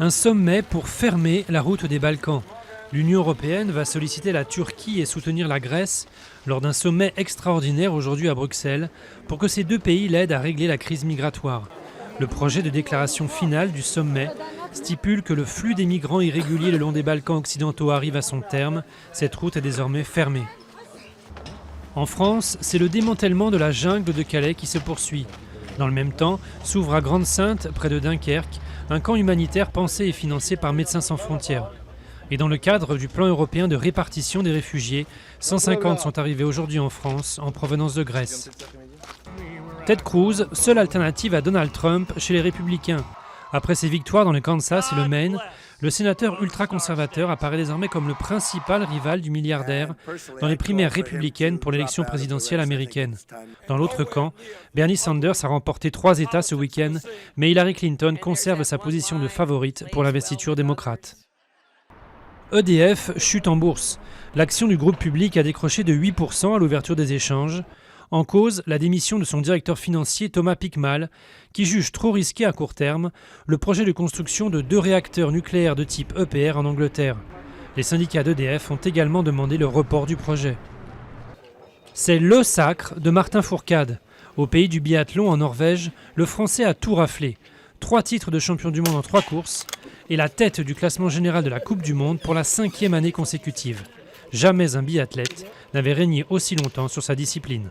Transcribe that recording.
Un sommet pour fermer la route des Balkans. L'Union européenne va solliciter la Turquie et soutenir la Grèce lors d'un sommet extraordinaire aujourd'hui à Bruxelles pour que ces deux pays l'aident à régler la crise migratoire. Le projet de déclaration finale du sommet stipule que le flux des migrants irréguliers le long des Balkans occidentaux arrive à son terme. Cette route est désormais fermée. En France, c'est le démantèlement de la jungle de Calais qui se poursuit. Dans le même temps, s'ouvre à Grande-Synthe, près de Dunkerque, un camp humanitaire pensé et financé par Médecins sans frontières. Et dans le cadre du plan européen de répartition des réfugiés, 150 sont arrivés aujourd'hui en France en provenance de Grèce. Ted Cruz, seule alternative à Donald Trump chez les Républicains. Après ses victoires dans le Kansas et le Maine, le sénateur ultra-conservateur apparaît désormais comme le principal rival du milliardaire dans les primaires républicaines pour l'élection présidentielle américaine. Dans l'autre camp, Bernie Sanders a remporté 3 États ce week-end, mais Hillary Clinton conserve sa position de favorite pour l'investiture démocrate. EDF chute en bourse. L'action du groupe public a décroché de 8% à l'ouverture des échanges. En cause, la démission de son directeur financier Thomas Pickmal, qui juge trop risqué à court terme le projet de construction de 2 réacteurs nucléaires de type EPR en Angleterre. Les syndicats d'EDF ont également demandé le report du projet. C'est le sacre de Martin Fourcade. Au pays du biathlon en Norvège, le Français a tout raflé. 3 titres de champion du monde en 3 courses et la tête du classement général de la Coupe du Monde pour la 5e année consécutive. Jamais un biathlète n'avait régné aussi longtemps sur sa discipline.